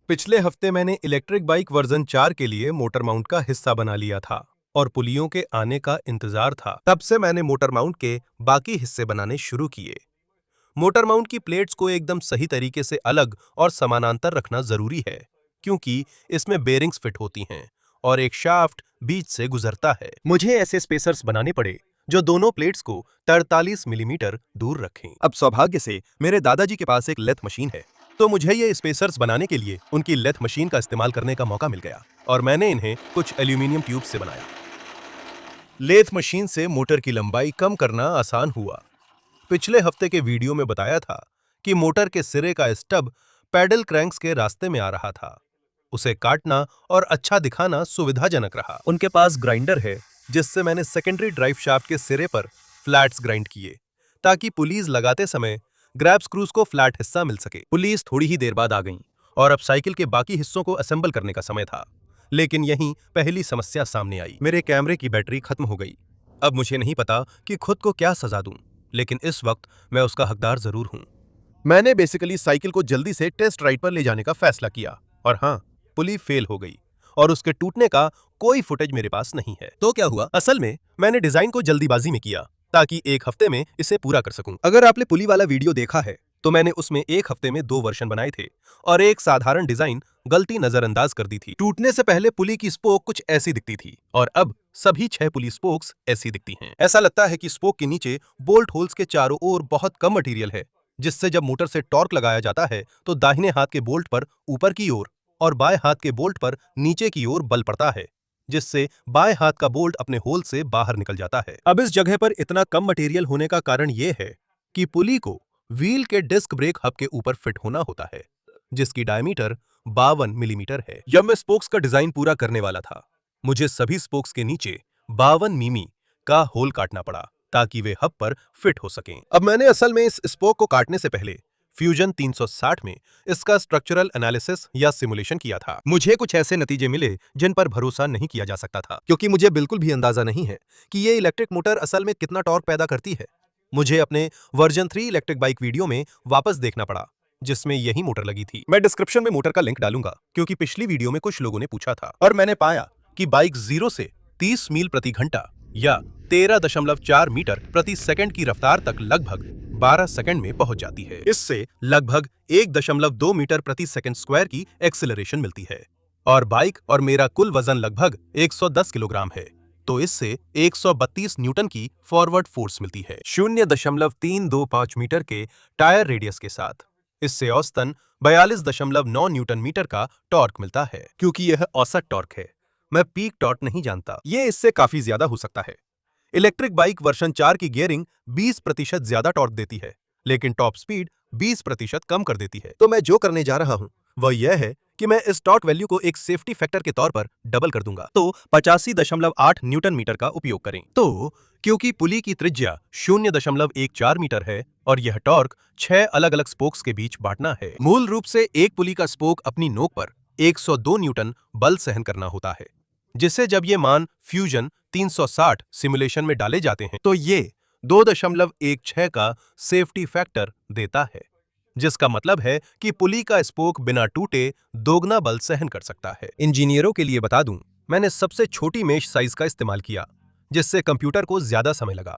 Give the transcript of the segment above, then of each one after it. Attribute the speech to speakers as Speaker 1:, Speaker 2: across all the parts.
Speaker 1: पिछले हफ्ते मैंने इलेक्ट्रिक बाइक वर्जन 4 के लिए मोटर माउंट का हिस्सा बना लिया था और पुलियों के आने का इंतजार था। तब से मैंने मोटर माउंट के बाकी हिस्से बनाने शुरू किए। मोटर माउंट की प्लेट्स को एकदम सही तरीके से अलग और समानांतर रखना जरूरी है, क्योंकि इसमें बेरिंग्स फिट होती हैं और एक शाफ्ट बीच से गुजरता है। मुझे ऐसे स्पेसर्स बनाने पड़े जो दोनों प्लेट्स को 43 मिलीमीटर दूर रखें। अब सौभाग्य से मेरे दादाजी के पास एक लेथ मशीन है, तो मुझे ये स्पेसर्स बनाने के लिए उनकी लेथ मशीन का इस्तेमाल करने का मौका मिल गया और मैंने इन्हें कुछ एल्यूमिनियम ट्यूब से बनाया। लेथ मशीन से मोटर की लंबाई कम करना आसान हुआ। पिछले हफ्ते के वीडियो में बताया था कि मोटर के सिरे का स्टब पैडल क्रैंक्स के रास्ते में आ रहा था। उसे काटना और अच्छा दिखाना सुविधाजनक रहा। उनके पास ग्राइंडर है, जिससे मैंने सेकेंडरी ड्राइव शाफ्ट के सिरे पर फ्लैट्स ग्राइंड किए, ताकि पुलीज लगाते समय ग्रैब स्क्रूज को फ्लैट हिस्सा मिल सके। पुलीज थोड़ी ही देर बाद आ गईं और अब साइकिल के बाकी हिस्सों को असेंबल करने का समय था। लेकिन यहीं पहली समस्या सामने आई। मेरे कैमरे की बैटरी खत्म हो गई। अब मुझे नहीं पता कि खुद को क्या सजा दूं, लेकिन इस वक्त मैं उसका हकदार जरूर हूं। मैंने बेसिकली साइकिल को जल्दी से टेस्ट राइड पर ले जाने का फैसला किया और हाँ, पुली फेल हो गई और उसके टूटने का कोई फुटेज मेरे पास नहीं है। तो क्या हुआ? असल में मैंने डिजाइन को जल्दीबाजी में किया ताकि एक हफ्ते में इसे पूरा कर सकूं। अगर आपने पुली वाला वीडियो देखा है तो मैंने उसमें एक हफ्ते में 2 वर्जन बनाए थे और एक साधारण डिजाइन गलती नजरअंदाज कर दी थी। टूटने से पहले पुली की स्पोक कुछ ऐसी दिखती थी और अब सभी 6 पुली स्पोक्स ऐसी दिखती हैं। ऐसा लगता है कि स्पोक के नीचे बोल्ट होल्स के चारों ओर बहुत कम मटेरियल है, जिससे जब मोटर से टॉर्क लगाया जाता है तो दाहिने हाथ के बोल्ट पर ऊपर की ओर और बाएं हाथ के बोल्ट पर नीचे की ओर बल पड़ता है, जिससे बाएं हाथ का बोल्ट अपने होल से बाहर निकल जाता है। अब इस जगह पर इतना कम मटेरियल होने का कारण यह है कि पुली को व्हील के डिस्क ब्रेक हब के ऊपर फिट होना होता है, जिसकी डायमीटर 52 मिलीमीटर है। जब मैं स्पोक्स का डिजाइन पूरा करने वाला था, मुझे सभी स्पोक्स के नीचे 52 मिमी का होल काटना पड़ा ताकि वे हब पर फिट हो सकें। अब मैंने असल में इस स्पोक को काटने से पहले फ्यूजन 360 में इसका स्ट्रक्चरल एनालिसिस या सिमुलेशन किया था। मुझे कुछ ऐसे नतीजे मिले जिन पर भरोसा नहीं किया जा सकता था, क्योंकि मुझे बिल्कुल भी अंदाजा नहीं है कि ये इलेक्ट्रिक मोटर असल में कितना टॉर्क पैदा करती है। मुझे अपने वर्जन 3 इलेक्ट्रिक बाइक वीडियो में वापस देखना पड़ा, जिसमें यही मोटर लगी थी। मैं डिस्क्रिप्शन में मोटर का लिंक डालूंगा, क्योंकि पिछली वीडियो में कुछ लोगों ने पूछा था और मैंने पाया कि बाइक 0 से 30 मील प्रति घंटा या 13.4 मीटर प्रति सेकंड की रफ्तार तक लगभग 12 सेकंड में पहुंच जाती है। इससे लगभग 1.2 मीटर प्रति सेकंड स्क्वायर की एक्सेलरेशन मिलती है और बाइक और मेरा कुल वजन लगभग 110 किलोग्राम है, तो इससे 132 न्यूटन की फॉरवर्ड फोर्स मिलती है। 0.325 मीटर के टायर रेडियस के साथ इससे औसतन 42.9 न्यूटन मीटर का टॉर्क मिलता है। क्योंकि यह औसत टॉर्क है, मैं पीक टॉर्क नहीं जानता, ये इससे काफी ज्यादा हो सकता है। इलेक्ट्रिक बाइक वर्जन 4 की गियरिंग 20% ज्यादा टॉर्क देती है, लेकिन टॉप स्पीड 20% कम कर देती है। तो मैं जो करने जा रहा हूं वह यह है कि मैं इस टॉर्क वैल्यू को एक सेफ्टी फैक्टर के तौर पर डबल कर दूंगा, तो 85.8 न्यूटन मीटर का उपयोग करें। तो क्योंकि पुली की त्रिज्या 0.14 मीटर है और यह टॉर्क 6 अलग अलग स्पोक्स के बीच बांटना है। मूल रूप से एक पुली का स्पोक अपनी नोक पर 102 न्यूटन बल सहन करना होता है, जिसे जब ये मान फ्यूजन 360 सिमुलेशन में डाले जाते हैं तो ये 2.16 का सेफ्टी फैक्टर देता है, जिसका मतलब है कि पुली का स्पोक बिना टूटे दोगुना बल सहन कर सकता है। इंजीनियरों के लिए बता दूं, मैंने सबसे छोटी मेश साइज का इस्तेमाल किया, जिससे कंप्यूटर को ज्यादा समय लगा।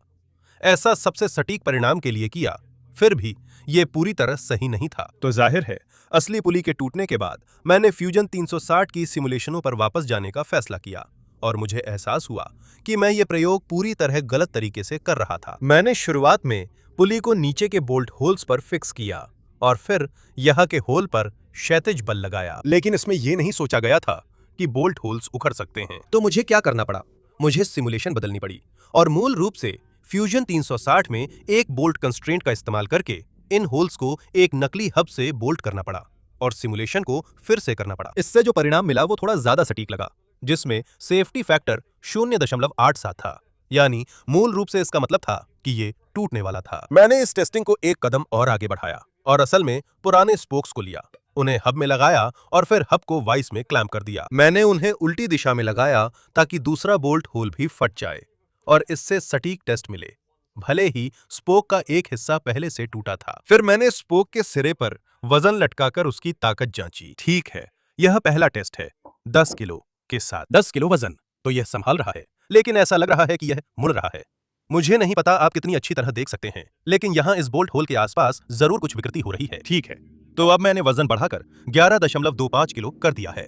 Speaker 1: ऐसा सबसे सटीक परिणाम के लिए किया, फिर भी ये पूरी तरह सही नहीं था। तो जाहिर है, असली पुली के टूटने के बाद मैंने फ्यूजन 360 की सिमुलेशनों पर वापस जाने का फैसला किया और मुझे एहसास हुआ कि मैं ये प्रयोग पूरी तरह गलत तरीके से कर रहा था। मैंने शुरुआत में पुली को नीचे के बोल्ट होल्स पर फिक्स किया और फिर यहाँ के होल पर क्षैतिज बल लगाया, लेकिन इसमें यह नहीं सोचा गया था कि बोल्ट होल्स उखड़ सकते हैं। तो मुझे क्या करना पड़ा? मुझे सिमुलेशन बदलनी पड़ी और मूल रूप से फ्यूजन 360 में एक बोल्ट कंस्ट्रेंट का इस्तेमाल करके इन होल्स को एक नकली हब से बोल्ट करना पड़ा और सिमुलेशन को फिर से करना पड़ा। इससे जो परिणाम मिला वो थोड़ा ज्यादा सटीक लगा, जिसमें सेफ्टी फैक्टर 0.87 था, यानी मूल रूप से इसका मतलब था कि ये टूटने वाला था। मैंने इस टेस्टिंग को एक कदम और आगे बढ़ाया और असल में पुराने स्पोक्स को लिया, उन्हें हब में लगाया और फिर हब को वाइस में क्लैंप कर दिया। मैंने उन्हें उल्टी दिशा में लगाया ताकि दूसरा बोल्ट होल भी फट जाए और इससे सटीक टेस्ट मिले, भले ही स्पोक का एक हिस्सा पहले से टूटा था। फिर मैंने स्पोक के सिरे पर वजन लटकाकर उसकी ताकत जांची। ठीक है, यह पहला टेस्ट है 10 किलो के साथ 10 किलो वजन, तो यह संभाल रहा है, लेकिन ऐसा लग रहा है कि यह मुड़ रहा है। मुझे नहीं पता आप कितनी अच्छी तरह देख सकते हैं, लेकिन यहाँ इस बोल्ट होल के आसपास जरूर कुछ विकृति हो रही है। ठीक है, तो अब मैंने वजन बढ़ाकर 11.25 किलो कर दिया है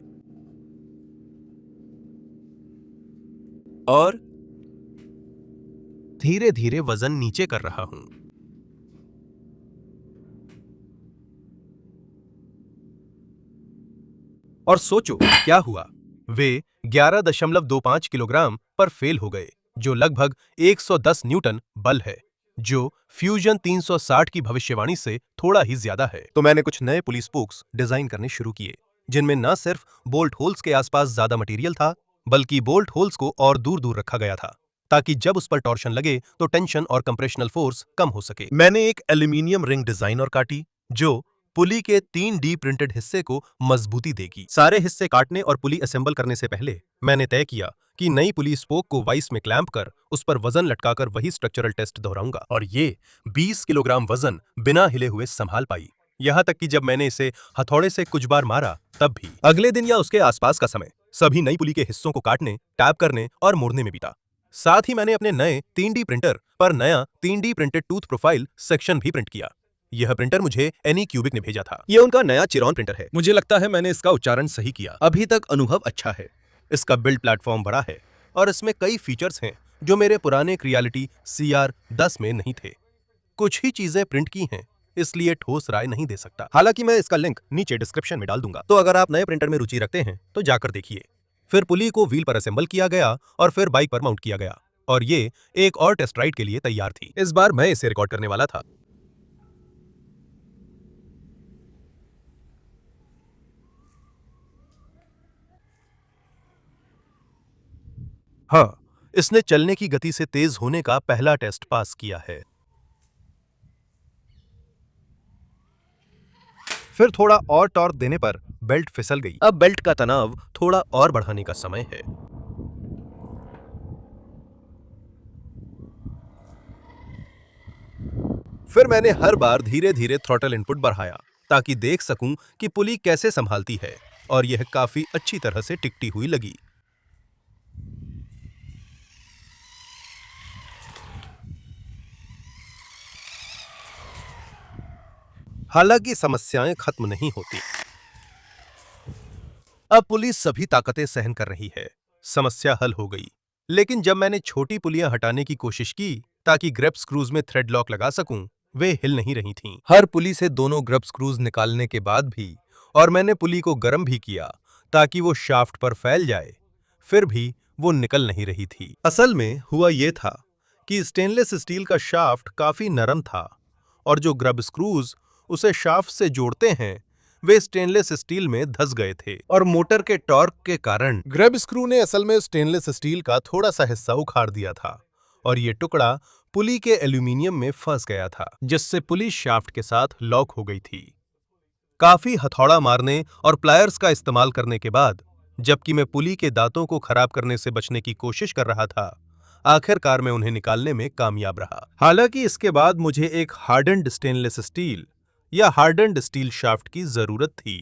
Speaker 1: और धीरे धीरे वजन नीचे कर रहा हूं। और सोचो क्या हुआ, वे 11.25 किलोग्राम पर फेल हो गए, जो लगभग 110 न्यूटन बल है, जो फ्यूजन 360 की भविष्यवाणी से थोड़ा ही ज्यादा है। तो मैंने कुछ नए पुलिस स्पोक्स डिजाइन करने शुरू किए, जिनमें न सिर्फ बोल्ट होल्स के आसपास ज्यादा मटेरियल था, बल्कि बोल्ट होल्स को और दूर दूर रखा गया था, ताकि जब उस पर टॉर्शन लगे तो टेंशन और कंप्रेशनल फोर्स कम हो सके। मैंने एक एल्यूमिनियम रिंग डिजाइन और काटी, जो पुली के 3D प्रिंटेड हिस्से को मजबूती देगी। सारे हिस्से काटने और पुली असेंबल करने से पहले मैंने तय किया कि नई पुली स्पोक को वाइस में क्लैंप कर उस पर वजन लटकाकर वही स्ट्रक्चरल टेस्ट दोहराऊंगा, और ये 20 किलोग्राम वजन बिना हिले हुए संभाल पाई। यहां तक कि जब मैंने इसे हथौड़े से कुछ बार मारा तब भी। अगले दिन या उसके आसपास का समय सभी नई पुली के हिस्सों को काटने, टैप करने और मोड़ने में बीता। साथ ही मैंने अपने नए 3D प्रिंटर पर नया 3D printed tooth profile section भी प्रिंट किया। यह प्रिंटर मुझे एनी क्यूबिक ने भेजा था। यह उनका नया चिरॉन प्रिंटर है। मुझे लगता है मैंने इसका उच्चारण सही किया। अभी तक अनुभव अच्छा है। इसका बिल्ड प्लेटफॉर्म बड़ा है और इसमें कई फीचर्स हैं जो मेरे पुराने क्रियालिटी CR10 में नहीं थे। कुछ ही चीजें प्रिंट की हैं, इसलिए ठोस राय नहीं दे सकता। हालांकि मैं इसका लिंक नीचे डिस्क्रिप्शन में डाल दूंगा, तो अगर आप नए प्रिंटर में रुचि रखते हैं तो जाकर देखिए। फिर पुली को व्हील पर असेंबल किया गया और फिर बाइक पर माउंट किया गया, और ये एक और टेस्ट राइड के लिए तैयार थी। इस बार मैं इसे रिकॉर्ड करने वाला था। हाँ, इसने चलने की गति से तेज होने का पहला टेस्ट पास किया है। फिर थोड़ा और टॉर्क देने पर बेल्ट फिसल गई। अब बेल्ट का तनाव थोड़ा और बढ़ाने का समय है। फिर मैंने हर बार धीरे धीरे थ्रॉटल इनपुट बढ़ाया, ताकि देख सकूं कि पुली कैसे संभालती है, और यह काफी अच्छी तरह से टिकती हुई लगी। हालांकि समस्याएं खत्म नहीं होती। अब पुलिस सभी ताकतें सहन कर रही है। समस्या हल हो गई, लेकिन जब मैंने छोटी पुलियां हटाने की कोशिश की ताकि ग्रेप स्क्रूज में थ्रेड लॉक लगा सकूं, वे हिल नहीं रही थीं। हर पुली से दोनों ग्रेप स्क्रूज निकालने के बाद भी, और मैंने पुली को गर्म भी किया ताकि वो शाफ्ट पर फैल जाए, फिर भी वो निकल नहीं रही थी। असल में हुआ ये था कि स्टेनलेस स्टील का शाफ्ट काफी नरम था, और जो ग्रब स्क्रूज उसे शाफ्ट से जोड़ते हैं वे स्टेनलेस स्टील में धंस गए थे, और मोटर के टॉर्क के कारण ग्रब स्क्रू ने असल में स्टेनलेस स्टील का थोड़ा सा हिस्सा उखाड़ दिया था, और ये टुकड़ा पुली के एल्यूमिनियम में फंस गया था, जिससे पुली शाफ्ट के साथ लॉक हो गई थी। काफी हथौड़ा मारने और प्लायर्स का इस्तेमाल करने के बाद, जबकि मैं पुली के दांतों को खराब करने से बचने की कोशिश कर रहा था, आखिरकार मैं उन्हें निकालने में कामयाब रहा। हालांकि इसके बाद मुझे एक हार्डन्ड स्टेनलेस स्टील या हार्डन्ड स्टील शाफ्ट की जरूरत थी,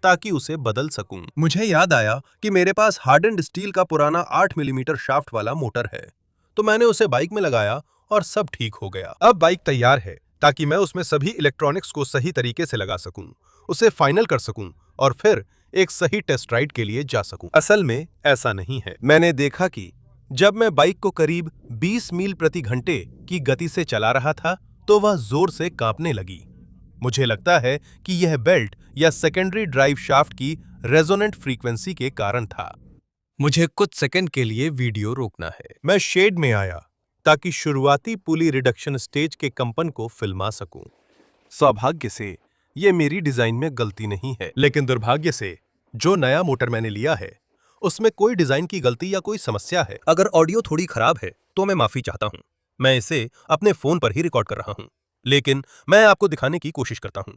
Speaker 1: ताकि उसे बदल सकूं। मुझे याद आया कि मेरे पास हार्डन्ड स्टील का पुराना 8 मिलीमीटर शाफ्ट वाला मोटर है, तो मैंने उसे बाइक में लगाया और सब ठीक हो गया। अब बाइक तैयार है ताकि मैं उसमें सभी इलेक्ट्रॉनिक्स को सही तरीके से लगा सकूं, उसे फाइनल कर सकूं और फिर एक सही टेस्ट राइड के लिए जा सकूं। असल में ऐसा नहीं है। मैंने देखा कि जब मैं बाइक को करीब 20 मील प्रति घंटे की गति से चला रहा था, तो वह जोर से कांपने लगी। मुझे लगता है कि यह बेल्ट या सेकेंडरी ड्राइव शाफ्ट की रेजोनेंट फ्रीक्वेंसी के कारण था। मुझे कुछ सेकंड के लिए वीडियो रोकना है। मैं शेड में आया ताकि शुरुआती पुली रिडक्शन स्टेज के कंपन को फिल्मा सकूं। सौभाग्य से यह मेरी डिजाइन में गलती नहीं है, लेकिन दुर्भाग्य से जो नया मोटर मैंने लिया है उसमें कोई डिजाइन की गलती या कोई समस्या है। अगर ऑडियो थोड़ी खराब है तो मैं माफी चाहता हूं। मैं इसे अपने फोन पर ही रिकॉर्ड कर रहा हूं, लेकिन मैं आपको दिखाने की कोशिश करता हूं।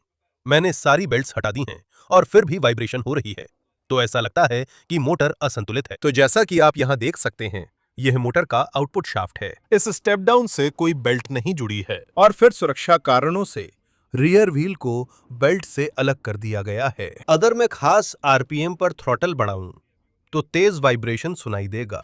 Speaker 1: मैंने सारी बेल्ट्स हटा दी हैं और फिर भी वाइब्रेशन हो रही है, तो ऐसा लगता है कि मोटर असंतुलित है। तो जैसा कि आप यहां देख सकते हैं, यह मोटर का आउटपुट शाफ्ट है। इस स्टेप डाउन से कोई बेल्ट नहीं जुड़ी है, और फिर सुरक्षा कारणों से रियर व्हील को बेल्ट से अलग कर दिया गया है। अगर मैं खास आरपीएम पर थ्रॉटल बढ़ाऊं तो तेज वाइब्रेशन सुनाई देगा।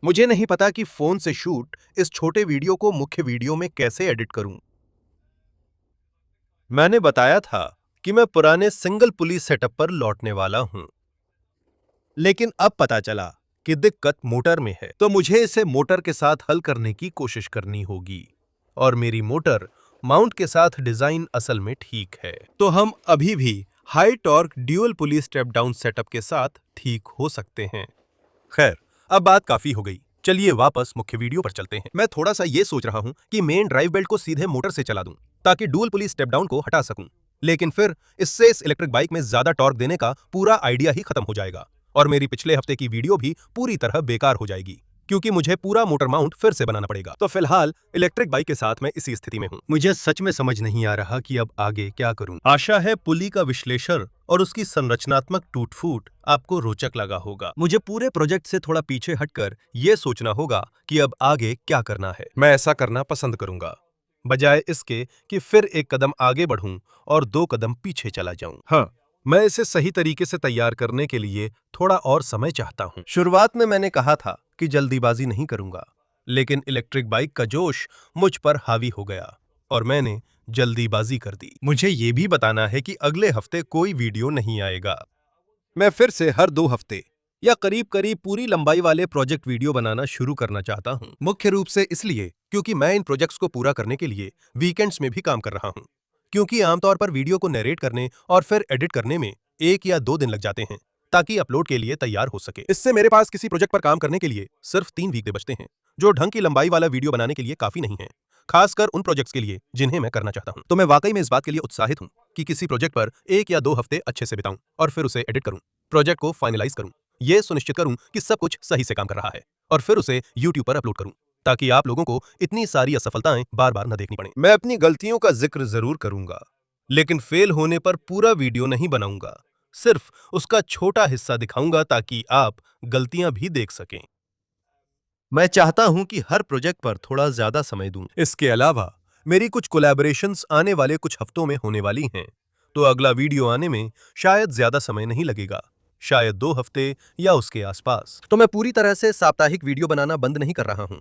Speaker 1: मुझे नहीं पता कि फोन से शूट इस छोटे वीडियो को मुख्य वीडियो में कैसे एडिट करूं। मैंने बताया था कि मैं पुराने सिंगल पुली सेटअप पर लौटने वाला हूं, लेकिन अब पता चला कि दिक्कत मोटर में है, तो मुझे इसे मोटर के साथ हल करने की कोशिश करनी होगी। और मेरी मोटर माउंट के साथ डिजाइन असल में ठीक है, तो हम अभी भी हाई टॉर्क ड्यूअल पुली स्टेप डाउन सेटअप के साथ ठीक हो सकते हैं। खैर, अब बात काफी हो गई, चलिए वापस मुख्य वीडियो पर चलते हैं। मैं थोड़ा सा ये सोच रहा हूं कि मेन ड्राइव बेल्ट को सीधे मोटर से चला दूं ताकि डुअल पुली स्टेप डाउन को हटा सकूं, लेकिन फिर इससे इस इलेक्ट्रिक बाइक में ज्यादा टॉर्क देने का पूरा आइडिया ही खत्म हो जाएगा और मेरी पिछले हफ्ते की वीडियो भी पूरी तरह बेकार हो जाएगी, क्योंकि मुझे पूरा मोटर माउंट फिर से बनाना पड़ेगा। तो फिलहाल इलेक्ट्रिक बाइक के साथ मैं इसी स्थिति में हूं। मुझे सच में समझ नहीं आ रहा कि अब आगे क्या करूं। आशा है पुली का विश्लेषण और उसकी संरचनात्मक टूट फूट आपको रोचक लगा होगा। मुझे पूरे प्रोजेक्ट से थोड़ा पीछे हटकर यह सोचना होगा कि अब आगे क्या करना है। मैं ऐसा करना पसंद करूंगा, बजाय इसके कि फिर एक कदम आगे बढ़ूं और 2 कदम पीछे चला जाऊं। हाँ, मैं इसे सही तरीके से तैयार करने के लिए थोड़ा और समय चाहता हूं। शुरुआत में मैंने कहा था कि जल्दीबाजी नहीं करूंगा, लेकिन इलेक्ट्रिक बाइक का जोश मुझ पर हावी हो गया और मैंने जल्दीबाजी कर दी। मुझे ये भी बताना है कि अगले हफ्ते कोई वीडियो नहीं आएगा। मैं फिर से हर 2 हफ्ते या करीब करीब पूरी लंबाई वाले प्रोजेक्ट वीडियो बनाना शुरू करना चाहता हूं। मुख्य रूप से इसलिए क्योंकि मैं इन प्रोजेक्ट्स को पूरा करने के लिए वीकेंड्स में भी काम कर रहा हूं, क्योंकि आमतौर पर वीडियो को नरेट करने और फिर एडिट करने में 1 या 2 दिन लग जाते हैं ताकि अपलोड के लिए तैयार हो सके। इससे मेरे पास किसी प्रोजेक्ट पर काम करने के लिए सिर्फ 3 वीकडे बचते हैं, जो ढंग की लंबाई वाला वीडियो बनाने के लिए काफी नहीं है, खासकर उन प्रोजेक्ट्स के लिए जिन्हें मैं करना चाहता हूं। तो मैं वाकई में इस बात के लिए उत्साहित हूं कि किसी प्रोजेक्ट पर 1 या 2 हफ्ते अच्छे से बिताऊं और फिर उसे एडिट करूं, प्रोजेक्ट को फाइनलाइज करूं, यह सुनिश्चित करूं कि सब कुछ सही से काम कर रहा है और फिर उसे YouTube पर अपलोड करूं, ताकि आप लोगों को इतनी सारी असफलताएं बार-बार न देखनी पड़े। मैं अपनी गलतियों का जिक्र जरूर करूंगा, लेकिन फेल होने पर पूरा वीडियो नहीं बनाऊंगा, सिर्फ उसका छोटा हिस्सा दिखाऊंगा ताकि आप गलतियां भी देख सकें। मैं चाहता हूं कि हर प्रोजेक्ट पर थोड़ा ज्यादा समय दूं। इसके अलावा मेरी कुछ कोलैबोरेशंस आने वाले कुछ हफ्तों में होने वाली हैं, तो अगला वीडियो आने में शायद ज्यादा समय नहीं लगेगा, शायद 2 हफ्ते या उसके आसपास। तो मैं पूरी तरह से साप्ताहिक वीडियो बनाना बंद नहीं कर रहा हूं।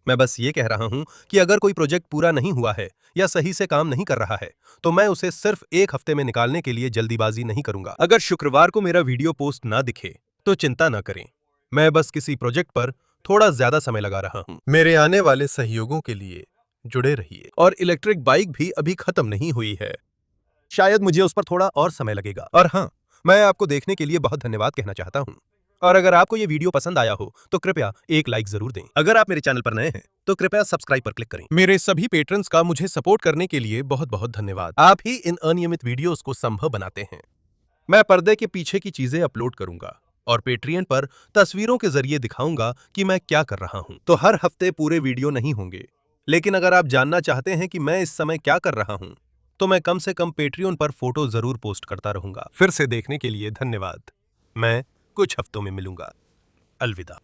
Speaker 1: मैं बस ये कह रहा हूं कि अगर कोई प्रोजेक्ट पूरा नहीं हुआ है या सही से काम नहीं कर रहा है, तो मैं उसे सिर्फ 1 हफ्ते में निकालने के लिए जल्दीबाजी नहीं करूंगा। अगर शुक्रवार को मेरा वीडियो पोस्ट ना दिखे तो चिंता ना करें, मैं बस किसी प्रोजेक्ट पर थोड़ा ज्यादा समय लगा रहा हूं। मेरे आने वाले सहयोगों के लिए जुड़े रहिए। और इलेक्ट्रिक बाइक भी अभी खत्म नहीं हुई है, शायद मुझे उस पर थोड़ा और समय लगेगा। और हाँ, मैं आपको देखने के लिए बहुत धन्यवाद कहना चाहता हूं। और अगर आपको ये वीडियो पसंद आया हो तो कृपया एक लाइक जरूर दें। अगर आप मेरे चैनल पर नए हैं तो कृपया सब्सक्राइब पर क्लिक करें। मेरे सभी पेट्रन्स का मुझे सपोर्ट करने के लिए बहुत बहुत धन्यवाद। आप ही इन अनियमित वीडियोस को संभव बनाते हैं। मैं पर्दे के पीछे की चीजें अपलोड करूंगा और पेट्रियन पर तस्वीरों के जरिए दिखाऊंगा कि मैं क्या कर रहा हूं। तो हर हफ्ते पूरे वीडियो नहीं होंगे, लेकिन अगर आप जानना चाहते हैं कि मैं इस समय क्या कर रहा हूं, तो मैं कम से कम पेट्रियन पर फोटो जरूर पोस्ट करता रहूंगा। फिर से देखने के लिए धन्यवाद। मैं कुछ हफ्तों में मिलूंगा। अलविदा।